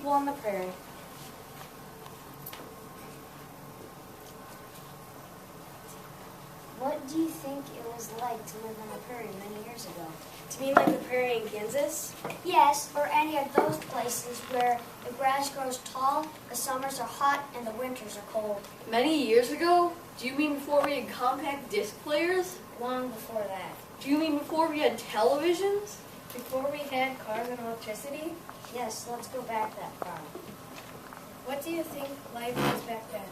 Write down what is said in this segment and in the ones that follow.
people on the prairie. What do you think it was like to live on the prairie many years ago? Do you mean like the prairie in Kansas? Yes, or any of those places where the grass grows tall, the summers are hot, and the winters are cold. Many years ago? Do you mean before we had compact disc players? Long before that. Do you mean before we had televisions? Before we had cars and electricity? Yes, let's go back that far. What do you think life was back then?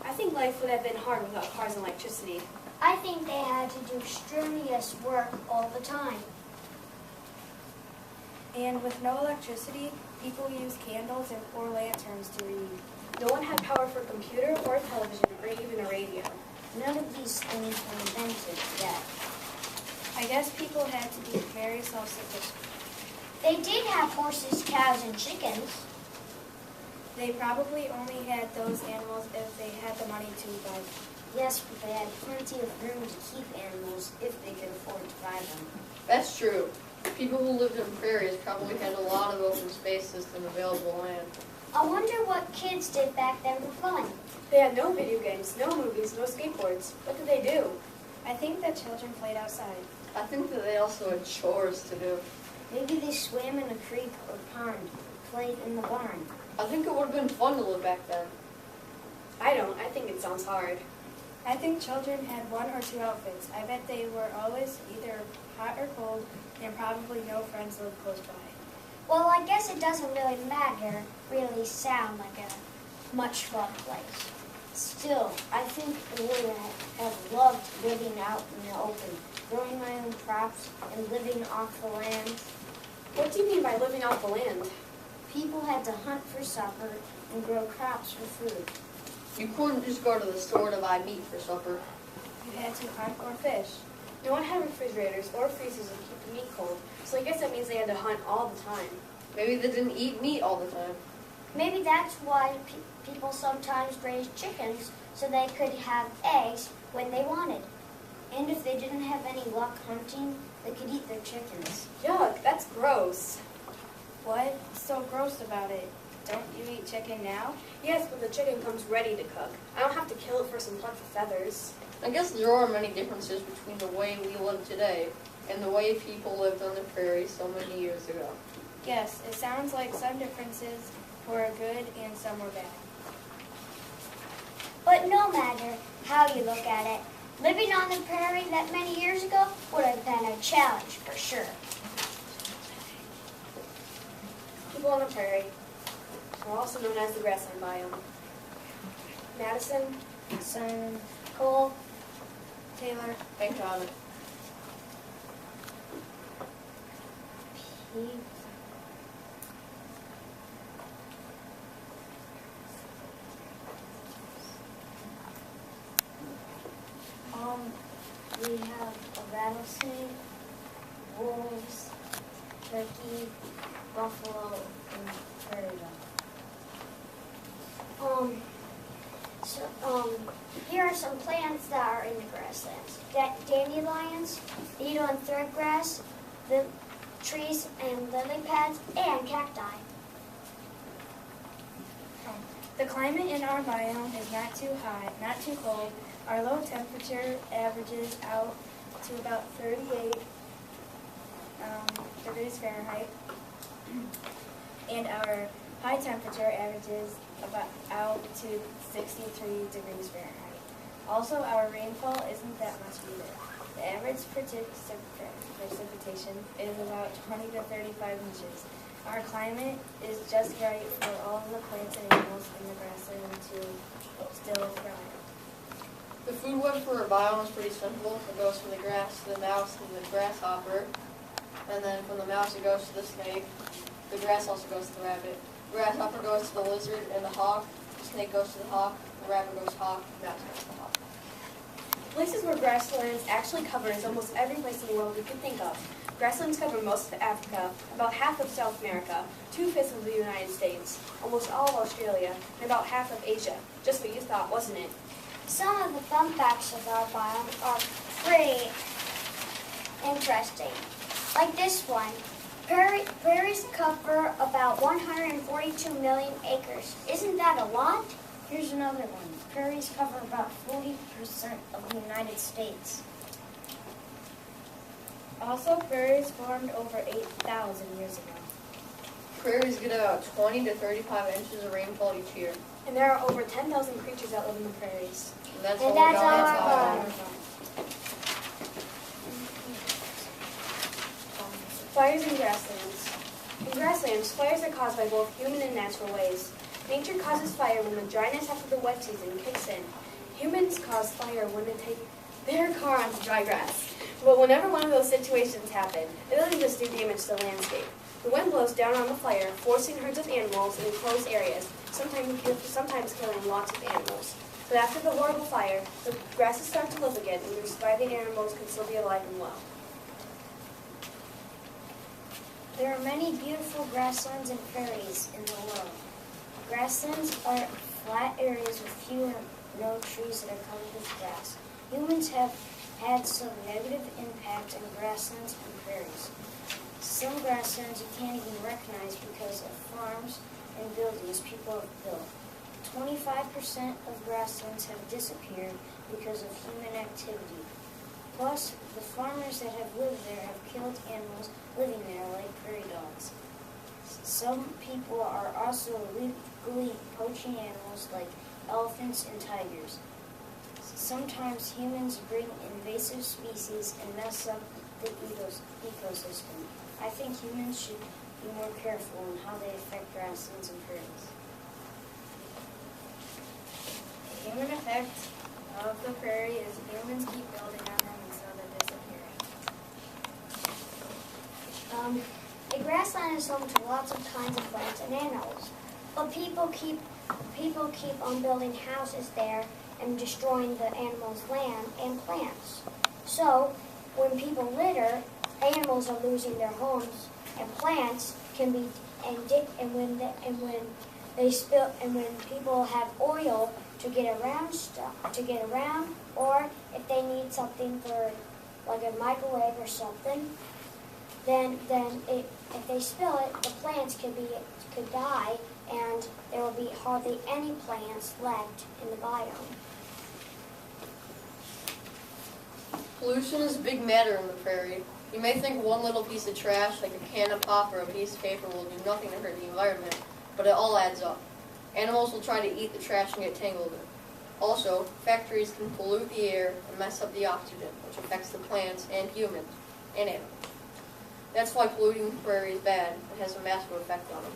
I think life would have been hard without cars and electricity. I think they had to do strenuous work all the time. And with no electricity, people used candles or lanterns to read. No one had power for a computer or a television or even a radio. None of these things were invented yet. I guess people had to be very self-sufficient. They did have horses, cows, and chickens. They probably only had those animals if they had the money to buy them. Yes, but they had plenty of room to keep animals if they could afford to buy them. That's true. People who lived in prairies probably had a lot of open spaces and available land. I wonder what kids did back then for fun. They had no video games, no movies, no skateboards. What did they do? I think that children played outside. I think that they also had chores to do. Maybe they swam in a creek or pond, played in the barn. I think it would have been fun to live back then. I don't. I think it sounds hard. I think children had one or two outfits. I bet they were always either hot or cold, and probably no friends lived close by. Well, I guess it doesn't really sound like a much fun place. Still, I think I would have loved living out in the open, growing my own crops and living off the land. What do you mean by living off the land? People had to hunt for supper and grow crops for food. You couldn't just go to the store to buy meat for supper. You had to hunt or fish. No one had refrigerators or freezers to keep the meat cold, so I guess that means they had to hunt all the time. Maybe they didn't eat meat all the time. Maybe that's why people sometimes raised chickens, so they could have eggs when they wanted. And if they didn't have any luck hunting, they could eat their chickens. Yuck, that's gross. What's so gross about it? Don't you eat chicken now? Yes, but the chicken comes ready to cook. I don't have to kill it for some plucked feathers. I guess there are many differences between the way we live today and the way people lived on the prairie so many years ago. Yes, it sounds like some differences were good and some were bad. But no matter how you look at it, living on the prairie that many years ago would have been a challenge for sure. People on the prairie are also known as the grassland biome. Madison, Simon, Cole, Taylor, And Connor. Pete. We have a rattlesnake, wolves, turkey, buffalo, and prairie dog. Here are some plants that are in the grasslands. Dandelions, needle and thread grass, the trees and lily pads, and cacti. The climate in our biome is not too hot, not too cold. Our low temperature averages out to about 38 degrees Fahrenheit, and our high temperature averages about out to 63 degrees Fahrenheit. Also, our rainfall isn't that much either. The average precipitation is about 20 to 35 inches. Our climate is just right for all of the plants and animals in the grassland to still thrive. The food web for a biome is pretty simple. It goes from the grass to the mouse and the grasshopper. And then from the mouse it goes to the snake. The grass also goes to the rabbit. The grasshopper goes to the lizard and the hawk. The snake goes to the hawk. The rabbit goes to hawk. The mouse goes to the hawk. Places where grasslands actually cover is almost every place in the world we could think of. Grasslands cover most of Africa, about half of South America, 2/5 of the United States, almost all of Australia, and about half of Asia. Just what you thought, wasn't it? Some of the fun facts of our biome are pretty interesting. Like this one, Prairies cover about 142 million acres. Isn't that a lot? Here's another one. Prairies cover about 40% of the United States. Also, prairies formed over 8,000 years ago. Prairies get about 20 to 35 inches of rainfall each year. And there are over 10,000 creatures that live in the prairies. And that's And all that's we're all gonna our talk about. Fires in grasslands. In grasslands, fires are caused by both human and natural ways. Nature causes fire when the dryness after the wet season kicks in. Humans cause fire when they take their car onto dry grass. But whenever one of those situations happen, it doesn't just do damage to the landscape. The wind blows down on the fire, forcing herds of animals in enclosed areas, sometimes killing lots of animals. But after the horrible fire, the grasses start to live again, and the surviving animals can still be alive and well. There are many beautiful grasslands and prairies in the world. Grasslands are flat areas with few or no trees that are covered with grass. Humans have had some negative impact on grasslands and prairies. Some grasslands you can't even recognize because of farms and buildings people have built. 25% of grasslands have disappeared because of human activity. Plus, the farmers that have lived there have killed animals living there, like prairie dogs. Some people are also illegally poaching animals like elephants and tigers. Sometimes humans bring invasive species and mess up the ecosystem. I think humans should be more careful in how they affect grasslands and prairies. The human effect of the prairie is humans keep building on them and so they're disappearing. A grassland is home to lots of kinds of plants and animals, but people keep on building houses there and destroying the animals' land and plants. So, when people litter, animals are losing their homes, and plants can be when people have oil to get around, or if they need something for like a microwave or something, then if they spill it, the plants could die, and there will be hardly any plants left in the biome. Pollution is a big matter in the prairie. You may think one little piece of trash, like a can of pop or a piece of paper, will do nothing to hurt the environment, but it all adds up. Animals will try to eat the trash and get tangled in it. Also, factories can pollute the air and mess up the oxygen, which affects the plants and humans and animals. That's why polluting the prairie is bad and has a massive effect on them.